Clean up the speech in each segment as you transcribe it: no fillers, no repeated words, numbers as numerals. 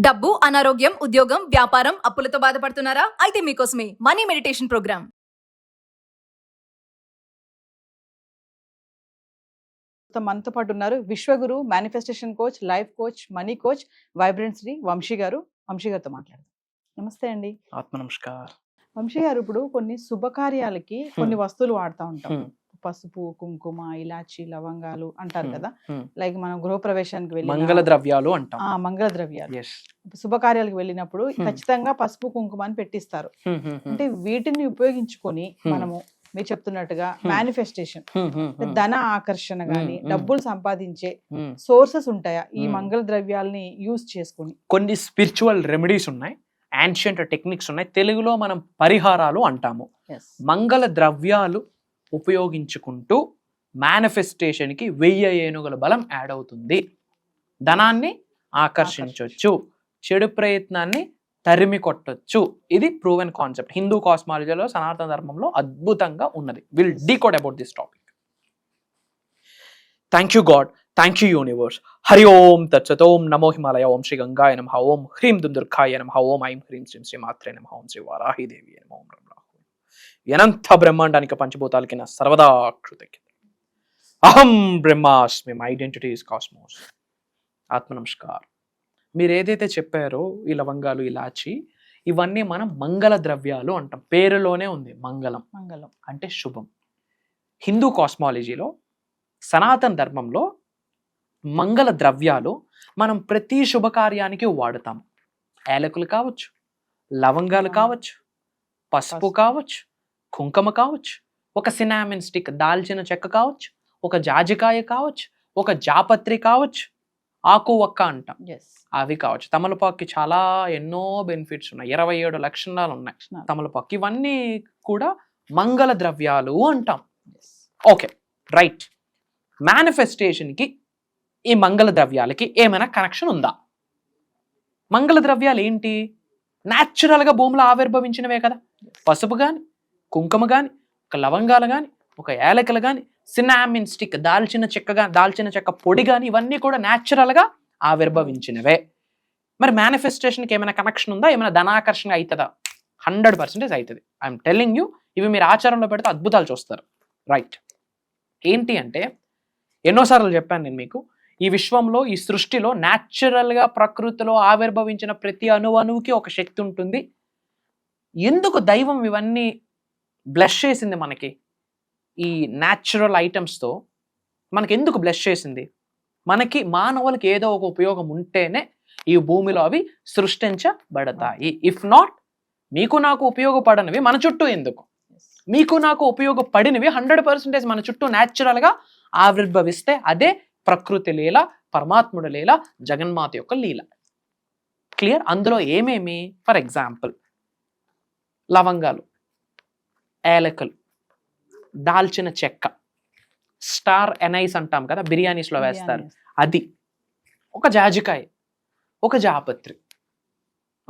డబ్బు, అనారోగ్యం, ఉద్యోగం, వ్యాపారం, అప్పులతో బాధపడుతున్నారా? అయితే మీకోసమే మనీ మెడిటేషన్ ప్రోగ్రామ్. మనతో పాటు ఉన్నారు విశ్వగురు, manifestation coach, life coach, money coach, vibrant Shri Vamsi గారు. వంశీ గారితో మాట్లాడదాం. నమస్తే అండి. ఆత్మ నమస్కార్. వంశీ గారు, ఇప్పుడు కొన్ని శుభకార్యాలకి కొన్ని వస్తువులు వాడుతూ ఉంటాం. పసుపు, కుంకుమ, ఇలాచి, లవంగాలు అంటారు కదా. లైక్ మనం గృహప్రవేశానికి వెళ్ళి మంగళ ద్రవ్యాలు అంటాం. మంగళ ద్రవ్యాలు శుభకార్యాలకు వెళ్ళినప్పుడు ఖచ్చితంగా పసుపు, కుంకుమ అని పెట్టిస్తారు. అంటే వీటిని ఉపయోగించుకొని మనము మీరు చెప్తున్నట్టుగా మేనిఫెస్టేషన్, ధన ఆకర్షణ గాని, డబ్బులు సంపాదించే సోర్సెస్ ఉంటాయా ఈ మంగళ ద్రవ్యాలని యూజ్ చేసుకుని? కొన్ని స్పిరిచువల్ రెమెడీస్ ఉన్నాయి, యాన్షియంట్ టెక్నిక్స్ ఉన్నాయి, తెలుగులో మనం పరిహారాలు అంటాము. మంగళ ద్రవ్యాలు ఉపయోగించుకుంటూ మేనిఫెస్టేషన్ కి 1000 ఏనుగుల బలం యాడ్ అవుతుంది. ధనాన్ని ఆకర్షించవచ్చు, చెడు ప్రయత్నాన్ని తరిమి కొట్టొచ్చు. ఇది ప్రూవెన్ కాన్సెప్ట్. హిందూ కాస్మాలజీలో, సనాతన ధర్మంలో అద్భుతంగా ఉన్నది. Will decode about this topic. Thank you god, thank you universe. Hari ఓం తత్సత్. ఓం నమో హిమాలయ. ఓం శ్రీ గంగాయ నమః. ఓం హ్రీం దుందుర్గాయ నమః. ఓం ఐం హ్రీం శ్రీం శ్రీ మాత్రే నమః. ఓం శ్రీ వారాహిదేవి నమః. ఓం రమణ. అనంత బ్రహ్మాండానికి పంచభూతాలకి నా సర్వదా కృతజ్ఞత. అహం బ్రహ్మాస్మి. My identity is cosmos. ఆత్మ నమస్కార్. మీరు ఏదైతే చెప్పారో ఈ లవంగాలు, ఇలాచి, ఇవన్నీ మనం మంగళ ద్రవ్యాలు అంటాం. పేరులోనే ఉంది మంగళం. మంగళం అంటే శుభం. హిందూ కాస్మాలజీలో, సనాతన ధర్మంలో మంగళ ద్రవ్యాలు మనం ప్రతి శుభకార్యానికి వాడతాం. ఏలకులు కావచ్చు, లవంగాలు కావచ్చు, పసుపు కావచ్చు, కుంకుమ కావచ్చు, ఒక సినామిన్ స్టిక్, దాల్చిన చెక్క కావచ్చు, ఒక జాజికాయ కావచ్చు, ఒక జాపత్రి కావచ్చు, ఆకు ఒక్క అంటాం, అవి కావచ్చు. తమలపాకుకి చాలా ఎన్నో బెనిఫిట్స్ ఉన్నాయి. 27 లక్షణాలు ఉన్నాయి తమలపాకు. ఇవన్నీ కూడా మంగళ ద్రవ్యాలు అంటాం. Okay, right. మేనిఫెస్టేషన్కి ఈ మంగళ ద్రవ్యాలకి ఏమైనా కనెక్షన్ ఉందా? మంగళ ద్రవ్యాలు ఏంటి? న్యాచురల్గా భూమిలో ఆవిర్భవించినవే కదా. పసుపు కానీ, కుంకుమ కానీ, ఒక లవంగాలు కానీ, ఒక ఏలకలు కానీ, సినామిన్ స్టిక్, దాల్చిన చెక్క పొడి కానీ, ఇవన్నీ కూడా న్యాచురల్గా ఆవిర్భవించినవే. మరి మేనిఫెస్టేషన్కి ఏమైనా కనెక్షన్ ఉందా? ఏమైనా ధనాకర్షణ అవుతుందా? 100% అవుతుంది. I'm telling you. ఇవి మీరు ఆచరణలో పెడితే అద్భుతాలు చూస్తారు. రైట్. ఏంటి అంటే, ఎన్నోసార్లు చెప్పాను నేను మీకు, ఈ విశ్వంలో, ఈ సృష్టిలో న్యాచురల్గా ప్రకృతిలో ఆవిర్భవించిన ప్రతి అణువుకి ఒక శక్తి ఉంటుంది. ఎందుకు దైవం ఇవన్నీ బ్లెస్ చేసింది మనకి? ఈ న్యాచురల్ ఐటమ్స్తో మనకి ఎందుకు బ్లెస్ చేసింది? మనకి మానవులకి ఏదో ఒక ఉపయోగం ఉంటేనే ఈ భూమిలో అవి సృష్టించబడతాయి. ఇఫ్ నాట్, మీకు నాకు ఉపయోగపడనివి మన చుట్టూ ఎందుకు? మీకు నాకు ఉపయోగపడినవి 100% మన చుట్టూ న్యాచురల్గా ఆవిర్భవిస్తే అదే ప్రకృతి లీల, పరమాత్ముడి లీల, జగన్మాత యొక్క లీల. క్లియర్? అందులో ఏమేమి? ఫర్ ఎగ్జాంపుల్, లవంగాలు, ఏలకలు, దాల్చిన చెక్క, స్టార్ ఎనైస్ అంటాం కదా, బిర్యానీస్లో వేస్తారు, అది, ఒక జాజికాయ, ఒక జాపత్రి,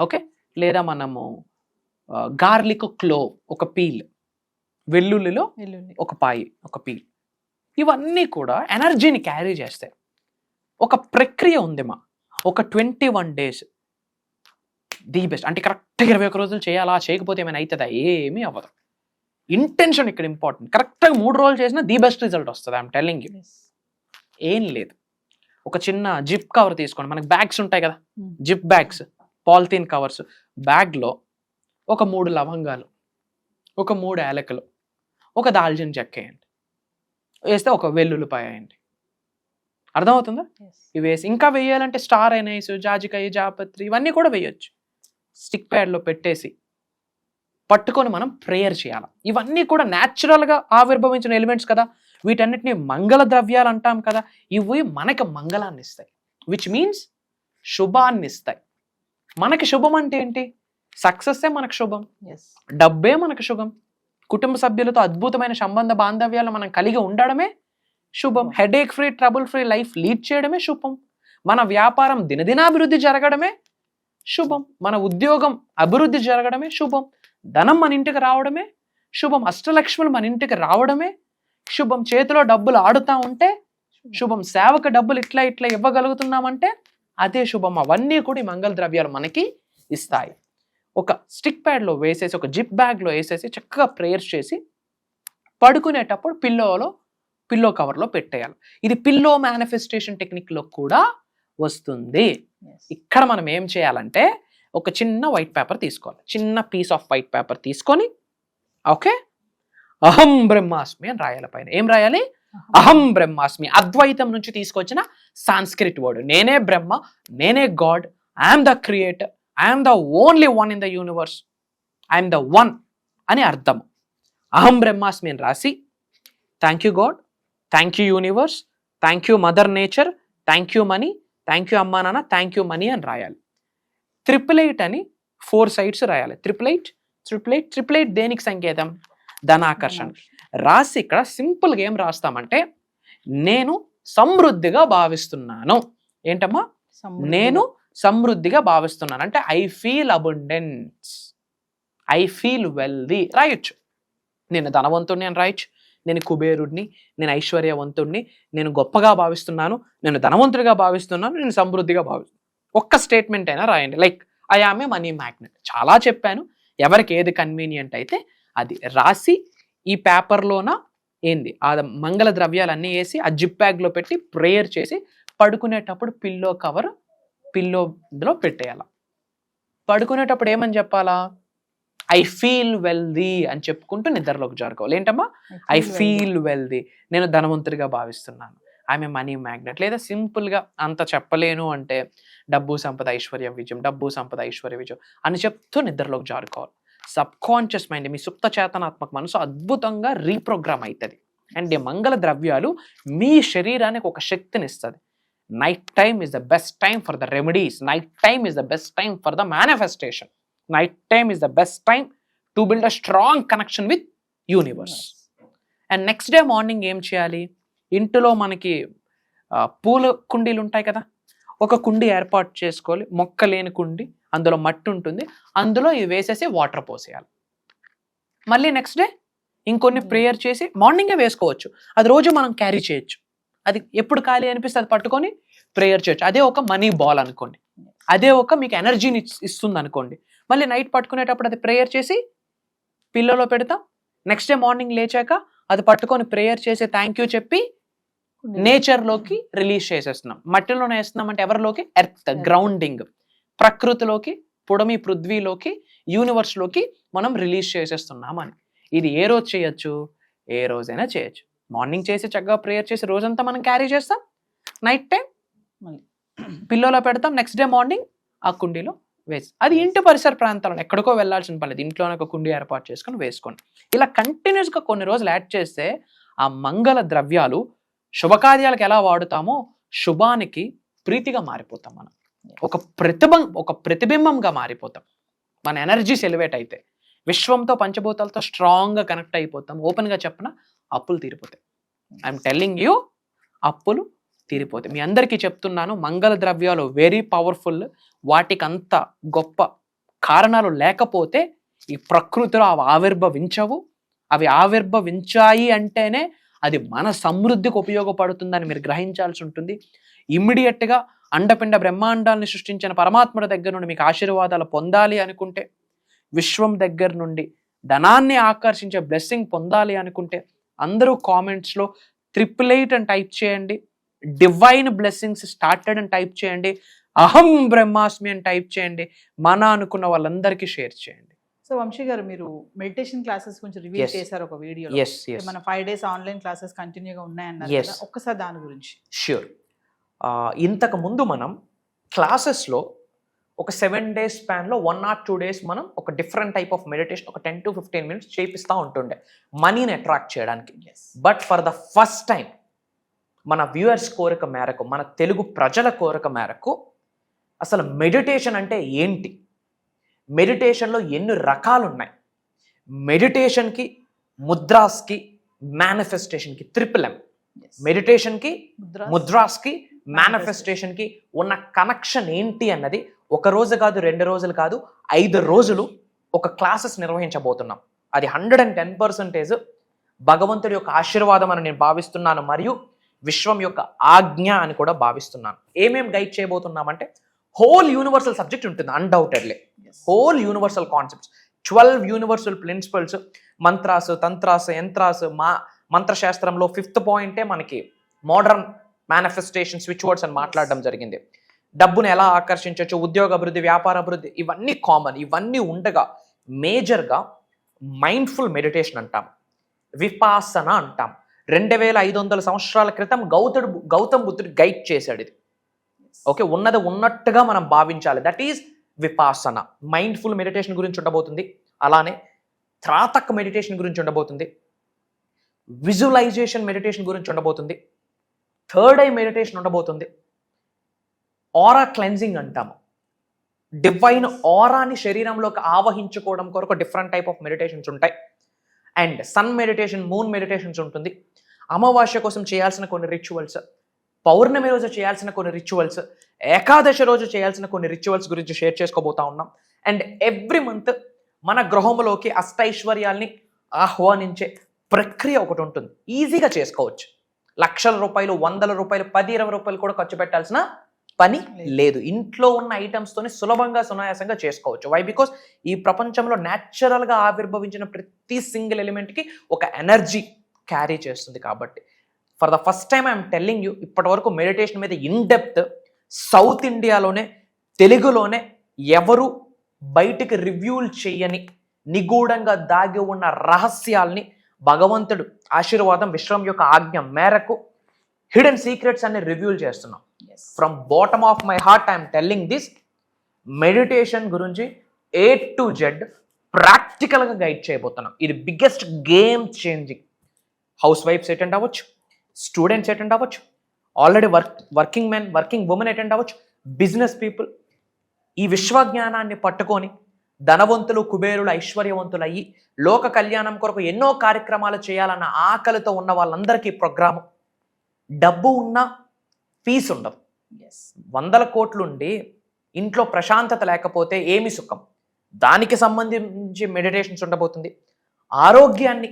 ఓకే, లేదా మనము గార్లిక్ క్లోవ్, ఒక పీల్, వెల్లుల్లిలో ఒక పీల్, ఇవన్నీ కూడా ఎనర్జీని క్యారీ చేస్తాయి. ఒక ప్రక్రియ ఉంది ఒక 21 days ది బెస్ట్. అంటే కరెక్ట్గా 21 రోజులు చేయాలా, చేయకపోతే ఏమైనా అవుతుందా? ఏమీ అవ్వదు. ఇంటెన్షన్ ఇక్కడ ఇంపార్టెంట్. కరెక్ట్గా 3 రోజులు చేసినా ది బెస్ట్ రిజల్ట్ వస్తుంది. I'm telling you. ఏం లేదు, ఒక చిన్న జిప్ కవర్ తీసుకోండి. మనకి బ్యాగ్స్ ఉంటాయి కదా, జిప్ బ్యాగ్స్, పాలిథీన్ కవర్స్. బ్యాగ్లో ఒక 3 లవంగాలు, ఒక 3 ఏలకలు, ఒక దాల్చిన చెక్క వేయండి. వేస్తే ఒక వెల్లుల్లిపాయ వేయండి. అర్థమవుతుందా? ఇవి వేసి ఇంకా వేయాలంటే స్టార్ ఎనైస్, జాజికాయ, జాపత్రి, ఇవన్నీ కూడా వేయొచ్చు. స్టిక్ ప్యాడ్లో పెట్టేసి పట్టుకొని మనం ప్రేయర్ చేయాలి. ఇవన్నీ కూడా న్యాచురల్గా ఆవిర్భవించిన ఎలిమెంట్స్ కదా. వీటన్నిటిని మంగళ ద్రవ్యాలు అంటాం కదా. ఇవి మనకి మంగళాన్ని ఇస్తాయి, విచ్ మీన్స్ శుభాన్ని ఇస్తాయి. మనకి శుభం అంటే ఏంటి? సక్సెస్సే మనకు శుభం, డబ్బే మనకు శుభం, కుటుంబ సభ్యులతో అద్భుతమైన సంబంధ బాంధవ్యాలు మనం కలిగి ఉండడమే శుభం, headache free, trouble free life lead చేయడమే శుభం, మన వ్యాపారం దినదినాభివృద్ధి జరగడమే శుభం, మన ఉద్యోగం అభివృద్ధి జరగడమే శుభం, ధనం మన ఇంటికి రావడమే శుభం, అష్టలక్ష్ములు మన ఇంటికి రావడమే శుభం, చేతిలో డబ్బులు ఆడుతూ ఉంటే శుభం, సేవకు డబ్బులు ఇట్లా ఇవ్వగలుగుతున్నామంటే అదే శుభం. అవన్నీ కూడా ఈ మంగళ ద్రవ్యాలు మనకి ఇస్తాయి. ఒక స్టిక్ ప్యాడ్లో వేసేసి, ఒక జిప్ బ్యాగ్లో వేసేసి చక్కగా ప్రేయర్స్ చేసి పడుకునేటప్పుడు పిల్లో కవర్లో పెట్టేయాలి. ఇది పిల్లో మేనిఫెస్టేషన్ టెక్నిక్లో కూడా వస్తుంది. ఇక్కడ మనం ఏం చేయాలంటే ఒక చిన్న వైట్ పేపర్ తీసుకోవాలి, చిన్న పీస్ ఆఫ్ వైట్ పేపర్ తీసుకొని, ఓకే, అహం బ్రహ్మాస్మి అని రాయాలి పైన. ఏం రాయాలి? అహం బ్రహ్మాస్మి. అద్వైతం నుంచి తీసుకొచ్చిన సాంస్క్రిట్ వర్డ్. నేనే బ్రహ్మ, నేనే God, I'm the creator, I'm the only one in the universe, I'm the one అని అర్థం. అహం బ్రహ్మాస్మి అని రాసి, thank you god, thank you universe, thank you mother nature, thank you money, thank you అమ్మా నాన్న, థ్యాంక్ యూ మనీ అని రాయాలి. 888 అని 4 సైడ్స్ రాయాలి. 888 దేనికి సంకేతం? ధనాకర్షణ. రాసి ఇక్కడ సింపుల్గా ఏం రాస్తామంటే, నేను సమృద్ధిగా భావిస్తున్నాను. ఏంటమ్మా? నేను సమృద్ధిగా భావిస్తున్నాను అంటే I feel abundance, I feel wealthy రాయొచ్చు. నేను ధనవంతుడిని అని రాయొచ్చు, నేను కుబేరుడిని, నేను ఐశ్వర్యవంతుడిని, నేను గొప్పగా భావిస్తున్నాను, నేను ధనవంతుడిగా భావిస్తున్నాను, నేను సమృద్ధిగా భావిస్తున్నాను. ఒక్క స్టేట్మెంట్ అయినా రాయండి. Like I am a money magnet. చాలా చెప్పాను, ఎవరికి ఏది కన్వీనియంట్ అయితే అది రాసి ఈ పేపర్లోన ఏంది ఆ మంగళ ద్రవ్యాలన్నీ వేసి ఆ జిప్ బ్యాగ్లో పెట్టి ప్రేయర్ చేసి పడుకునేటప్పుడు పిల్లోలో పెట్టేయాల. పడుకునేటప్పుడు ఏమని చెప్పాలా? ఐ ఫీల్ వెల్దీ అని చెప్పుకుంటూ నిద్రలోకి జారుకోవాలి. ఏంటమ్మా? ఐ ఫీల్ వెల్దీ, నేను ధనవంతుడిగా భావిస్తున్నాను, ఆమె మనీ మ్యాగ్నెట్. లేదా సింపుల్గా అంత చెప్పలేను అంటే డబ్బు సంపద ఐశ్వర్య విజయం, డబ్బు సంపద ఐశ్వర్య విజయం అని చెప్తూ నిద్రలోకి జారుకోవాలి. సబ్ కాన్షియస్ మైండ్, మీ సుప్త చేతనాత్మక మనసు అద్భుతంగా రీప్రోగ్రామ్ అవుతుంది. అండ్ ఈ మంగళ ద్రవ్యాలు మీ శరీరానికి ఒక శక్తిని ఇస్తుంది. Night time is the best time for the remedies, night time is the best time for the manifestation, night time is the best time to build a strong connection with universe. And next day morning ఏం చేయాలి? ఇంటిలో మనకి పూల కుండీలు ఉంటాయి కదా, ఒక కుండీ ఏర్పాటు చేసుకోవాలి, మొక్క లేని కుండీ, అందులో మట్టి ఉంటుంది, అందులో ఇది వేసేసి వాటర్ పోసేయాలి. మళ్ళీ నెక్స్ట్ డే ఇంకొన్ని ప్రేయర్ చేసి మార్నింగే వేసుకోవచ్చు, అది రోజు మనం క్యారీ చేయొచ్చు. అది ఎప్పుడు ఖాళీ అనిపిస్తే అది పట్టుకొని ప్రేయర్ చేయొచ్చు. అదే ఒక మనీ బాల్ అనుకోండి, అదే ఒక మీకు ఎనర్జీని ఇస్తుంది అనుకోండి. మళ్ళీ నైట్ పట్టుకునేటప్పుడు అది ప్రేయర్ చేసి పిల్లలో పెడతాం. నెక్స్ట్ డే మార్నింగ్ లేచాక అది పట్టుకొని ప్రేయర్ చేసి థ్యాంక్ యూ చెప్పి నేచర్లోకి రిలీజ్ చేసేస్తున్నాం. మట్టిలోనే వేస్తున్నాం అంటే ఎవరిలోకి? ఎర్త్, గ్రౌండింగ్, ప్రకృతిలోకి, పుడమి పృథ్వీలోకి, యూనివర్స్లోకి మనం రిలీజ్ చేసేస్తున్నాం అని. ఇది ఏ రోజు చేయొచ్చు? ఏ రోజైనా చేయొచ్చు. మార్నింగ్ చేసి చక్కగా ప్రేయర్ చేసి రోజంతా మనం క్యారీ చేస్తాం, నైట్ టైం పిల్లోలో పెడతాం, నెక్స్ట్ డే మార్నింగ్ ఆ కుండీలో వేసి, అది ఇంటి పరిసర ప్రాంతాలను ఎక్కడికో వెళ్ళాల్సిన పర్లేదు, ఇంట్లోనే ఒక కుండీ ఏర్పాటు చేసుకొని వేసుకోండి. ఇలా కంటిన్యూస్గా కొన్ని రోజులు యాడ్ చేస్తే ఆ మంగళ ద్రవ్యాలు శుభకార్యాలకు ఎలా వాడుతామో శుభానికి ప్రీతిగా మారిపోతాం. మనం ఒక ప్రతిబింబంగా మారిపోతాం. మన ఎనర్జీస్ ఎలివేట్ అయితే విశ్వంతో పంచభూతాలతో స్ట్రాంగ్గా కనెక్ట్ అయిపోతాం. ఓపెన్గా చెప్పిన అప్పులు తీరిపోతాయి. ఐఎమ్ టెల్లింగ్ యూ, అప్పులు తీరిపోతాయి. మీ అందరికీ చెప్తున్నాను, మంగళ ద్రవ్యాలు వెరీ పవర్ఫుల్. వాటికి అంత గొప్ప కారణాలు లేకపోతే ఈ ప్రకృతిలో అవి ఆవిర్భవించవు. అవి ఆవిర్భవించాయి అంటేనే అది మన సమృద్ధికి ఉపయోగపడుతుందని మీరు గ్రహించాల్సి ఉంటుంది. ఇమ్మీడియట్గా అండపిండ బ్రహ్మాండాలను సృష్టించిన పరమాత్ముడి దగ్గర నుండి మీకు ఆశీర్వాదాలు పొందాలి అనుకుంటే, విశ్వం దగ్గర నుండి ధనాన్ని ఆకర్షించే బ్లెస్సింగ్ పొందాలి అనుకుంటే అందరూ కామెంట్స్లో 888 అని టైప్ చేయండి, డివైన్ బ్లెస్సింగ్స్ స్టార్టెడ్ అని టైప్ చేయండి, అహం బ్రహ్మాస్మి అని టైప్ చేయండి, మన అనుకున్న వాళ్ళందరికీ షేర్ చేయండి. సో వంశీ గారు, మీరు మెడిటేషన్ క్లాసెస్ కొంచెం రివ్యూ చేశారు ఒక వీడియోలో. మన 5 days ఆన్లైన్ క్లాసెస్ కంటిన్యూగా ఉన్నాయన్నారు కదా, ఒక్కసారి దాని గురించి. ష్యూర్. ఇంతకు ముందు మనం క్లాసెస్లో ఒక 7 days స్పాన్లో 1 or 2 days మనం ఒక డిఫరెంట్ టైప్ ఆఫ్ మెడిటేషన్ ఒక 10 to 15 minutes చేపిస్తూ ఉంటుండే మనీని అట్రాక్ట్ చేయడానికి. But for the first time మన వ్యూయర్స్ కోరిక మేరకు, మన తెలుగు ప్రజల కోరిక మేరకు అసలు మెడిటేషన్ అంటే ఏంటి, మెడిటేషన్లో ఎన్ని రకాలు ఉన్నాయి, మెడిటేషన్కి, ముద్రాస్కి, మేనిఫెస్టేషన్కి 3M. మెడిటేషన్కి, ముద్రాస్కి, మేనిఫెస్టేషన్కి ఉన్న కనెక్షన్ ఏంటి అన్నది ఒక రోజు కాదు, 2 రోజులు కాదు, 5 రోజులు ఒక క్లాసెస్ నిర్వహించబోతున్నాం. అది 110% భగవంతుడి యొక్క ఆశీర్వాదం అని నేను భావిస్తున్నాను. మరియు విశ్వం యొక్క ఆజ్ఞ అని కూడా భావిస్తున్నాను. ఏమేం గైడ్ చేయబోతున్నామంటే హోల్ యూనివర్సల్ సబ్జెక్ట్ ఉంటుంది undoubtedly. Whole universal concepts, 12 universal principles, mantras, tantras, yantras, మంత్రశాస్త్రంలో 5th పాయింటే మనకి మోడర్న్ మేనిఫెస్టేషన్ స్విచ్ వర్డ్స్ అని మాట్లాడడం జరిగింది. డబ్బును ఎలా ఆకర్షించవచ్చు, ఉద్యోగ అభివృద్ధి, వ్యాపార అభివృద్ధి, ఇవన్నీ కామన్. ఇవన్నీ ఉండగా మేజర్గా మైండ్ఫుల్ మెడిటేషన్ అంటాం, విపాసన అంటాం. 2500 సంవత్సరాల క్రితం గౌతమ్ బుద్ధుడు గైడ్ చేశాడు ఇది. ఓకే, ఉన్నది ఉన్నట్టుగా మనం భావించాలి. That is Vipassana. Mindful meditation గురించి ఉండబోతుంది. అలానే త్రాతక్ మెడిటేషన్ గురించి ఉండబోతుంది. విజువలైజేషన్ మెడిటేషన్ గురించి ఉండబోతుంది. థర్డ్ ఐ మెడిటేషన్ ఉండబోతుంది. ఆరా క్లెన్జింగ్ అంటాము. డివైన్ ఆరాని శరీరంలోకి ఆవహించుకోవడం కొరకు డిఫరెంట్ టైప్ ఆఫ్ మెడిటేషన్స్ ఉంటాయి. And sun meditation, moon meditations ఉంటుంది. అమావాస్య కోసం చేయాల్సిన కొన్ని రిచువల్స్, పౌర్ణమి రోజు చేయాల్సిన కొన్ని రిచువల్స్, ఏకాదశి రోజు చేయాల్సిన కొన్ని రిచువల్స్ గురించి షేర్ చేసుకోబోతా ఉన్నాం. అండ్ ఎవ్రీ మంత్ మన గృహంలోకి అష్టైశ్వర్యాల్ని ఆహ్వానించే ప్రక్రియ ఒకటి ఉంటుంది. ఈజీగా చేసుకోవచ్చు. లక్షల రూపాయలు, 100 రూపాయలు, 10-20 రూపాయలు కూడా ఖర్చు పెట్టాల్సిన పని లేదు. ఇంట్లో ఉన్న ఐటమ్స్తోనే సులభంగా సునాయాసంగా చేసుకోవచ్చు. వై? బికాస్ ఈ ప్రపంచంలో న్యాచురల్గా ఆవిర్భవించిన ప్రతి సింగిల్ ఎలిమెంట్కి ఒక ఎనర్జీ క్యారీ చేస్తుంది. కాబట్టి for the first time I'm telling you, ఇప్పటి వరకు మెడిటేషన్ మీద ఇన్ డెప్త్ సౌత్ ఇండియాలోనే, తెలుగులోనే ఎవరు బయటికి రివ్యూలు చేయని నిగూఢంగా దాగి ఉన్న రహస్యాల్ని భగవంతుడు ఆశీర్వాదం, విశ్వం యొక్క ఆజ్ఞ మేరకు హిడెన్ సీక్రెట్స్ అన్ని రివ్యూల్ చేస్తున్నాం. From bottom of my heart I'm telling this. Meditation గురించి A to Z ప్రాక్టికల్గా గైడ్ చేయబోతున్నాం. ఇది biggest game changing. House wives attend అవ్వచ్చు, స్టూడెంట్స్ అటెండ్ అవ్వచ్చు, already working men, working women attend అవ్వచ్చు, బిజినెస్ పీపుల్. ఈ విశ్వజ్ఞానాన్ని పట్టుకొని ధనవంతులు, కుబేరులు, ఐశ్వర్యవంతులు అయ్యి లోక కళ్యాణం కొరకు ఎన్నో కార్యక్రమాలు చేయాలన్న ఆకలితో ఉన్న వాళ్ళందరికీ ప్రోగ్రాము. డబ్బు ఉన్నా పీస్ ఉండదు. 100 కోట్లుండి ఇంట్లో ప్రశాంతత లేకపోతే ఏమి సుఖం? దానికి సంబంధించి మెడిటేషన్స్ ఉండబోతుంది. ఆరోగ్యాన్ని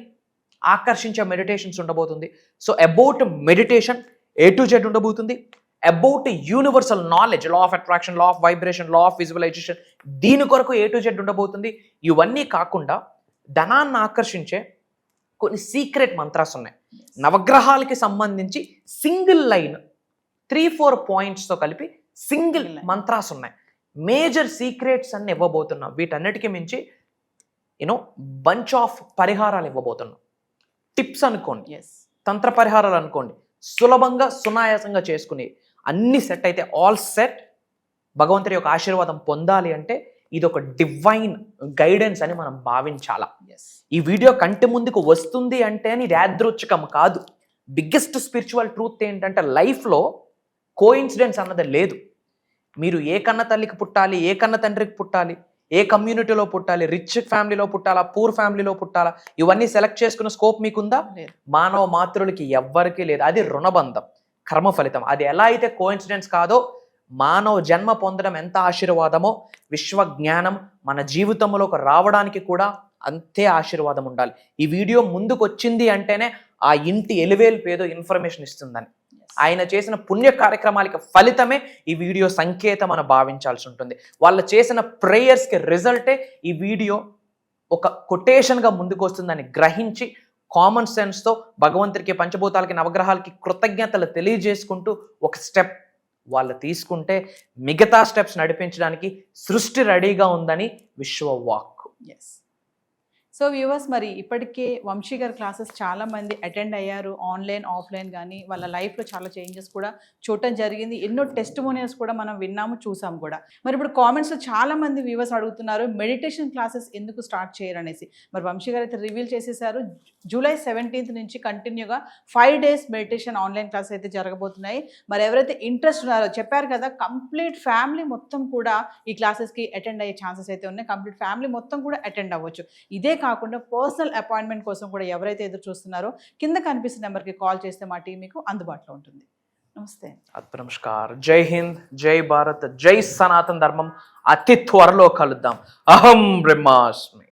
ఆకర్షించే మెడిటేషన్స్ ఉండబోతుంది. So about meditation A to Z ఉండబోతుంది. About universal knowledge, law of attraction, law of vibration, law of visualisation, దీని కొరకు A to Z ఉండబోతుంది. ఇవన్నీ కాకుండా ధనాన్ని ఆకర్షించే కొన్ని సీక్రెట్ మంత్రాస్ ఉన్నాయి. నవగ్రహాలకి సంబంధించి సింగిల్ లైన్ 3-4 పాయింట్స్తో కలిపి సింగిల్ మంత్రాస్ ఉన్నాయి. మేజర్ సీక్రెట్స్ అన్ని ఇవ్వబోతున్నాం. వీటన్నిటికీ మించి బంచ్ ఆఫ్ పరిహారాలు ఇవ్వబోతున్నాం. టిప్స్ అనుకోండి, తంత్ర పరిహారాలు అనుకోండి, సులభంగా సునాయాసంగా చేసుకుని అన్ని సెట్ అయితే ఆల్ సెట్. భగవంతుడి యొక్క ఆశీర్వాదం పొందాలి అంటే ఇది ఒక డివైన్ గైడెన్స్ అని మనం భావించాలా. ఈ వీడియో కంటి ముందుకు వస్తుంది అంటే ఇది యాదృచ్ఛికం కాదు. బిగ్గెస్ట్ స్పిరిచువల్ ట్రూత్ ఏంటంటే లైఫ్లో కోఇన్సిడెన్స్ అన్నది లేదు. మీరు ఏ కన్న తల్లికి పుట్టాలి, ఏ కన్న తండ్రికి పుట్టాలి, ఏ కమ్యూనిటీలో పుట్టాలి, రిచ్ ఫ్యామిలీలో పుట్టాలా, పూర్ ఫ్యామిలీలో పుట్టాలా, ఇవన్నీ సెలెక్ట్ చేసుకున్న స్కోప్ మీకుందా? మానవ మాతృలకి ఎవ్వరికీ లేదు. అది రుణబంధం, కర్మ ఫలితం. అది ఎలా అయితే కోఇన్సిడెన్స్ కాదో, మానవ జన్మ పొందడం ఎంత ఆశీర్వాదమో, విశ్వ జ్ఞానం మన జీవితంలోకి రావడానికి కూడా అంతే ఆశీర్వాదం ఉండాలి. ఈ వీడియో ముందుకు వచ్చింది అంటేనే ఆ ఇంటి ఎలివేల్పు ఏదో ఇన్ఫర్మేషన్ ఇస్తుందని. ఆయన చేసిన పుణ్య కార్యక్రమాలకి ఫలితమే ఈ వీడియో సంకేతం అని భావించాల్సి ఉంటుంది. వాళ్ళు చేసిన ప్రేయర్స్కి రిజల్టే ఈ వీడియో ఒక కొటేషన్గా ముందుకు వస్తుందని గ్రహించి కామన్ సెన్స్తో భగవంతుడికి, పంచభూతాలకి, నవగ్రహాలకి కృతజ్ఞతలు తెలియజేసుకుంటూ ఒక స్టెప్ వాళ్ళు తీసుకుంటే మిగతా స్టెప్స్ నడిపించడానికి సృష్టి రెడీగా ఉందని విశ్వవాక్. సో వ్యూవర్స్, మరి ఇప్పటికే వంశీ గారి క్లాసెస్ చాలా మంది అటెండ్ అయ్యారు, ఆన్లైన్ ఆఫ్లైన్. కానీ వాళ్ళ లైఫ్లో చాలా చేంజెస్ కూడా చూడటం జరిగింది. ఎన్నో టెస్టిమోనియల్స్ కూడా మనం విన్నాము, చూసాము కూడా. మరి ఇప్పుడు కామెంట్స్లో చాలా మంది వ్యూవర్స్ అడుగుతున్నారు మెడిటేషన్ క్లాసెస్ ఎందుకు స్టార్ట్ చేయరు అనేసి. మరి వంశీ గారు అయితే రివీల్ చేసేసారు. జూలై 17th నుంచి కంటిన్యూగా 5 days మెడిటేషన్ ఆన్లైన్ క్లాసెస్ అయితే జరగబోతున్నాయి. మరి ఎవరైతే ఇంట్రెస్ట్ ఉన్నారో చెప్పారు కదా, కంప్లీట్ ఫ్యామిలీ మొత్తం కూడా ఈ క్లాసెస్కి అటెండ్ అయ్యే ఛాన్సెస్ అయితే ఉన్నాయి. కంప్లీట్ ఫ్యామిలీ మొత్తం కూడా అటెండ్ అవ్వచ్చు. ఇదే కాకుండా పర్సనల్ అపాయింట్మెంట్ కోసం కూడా ఎవరైతే ఎదురు చూస్తున్నారో కింద కనిపిస్తున్న నెంబర్కి కాల్ చేస్తే మా టీం మీకు అందుబాటులో ఉంటుంది. నమస్తే. నమస్కార్. జై హింద్, జై భారత్, జై సనాతన ధర్మం. అతి త్వరలో కలుద్దాం. అహం బ్రహ్మాస్మి.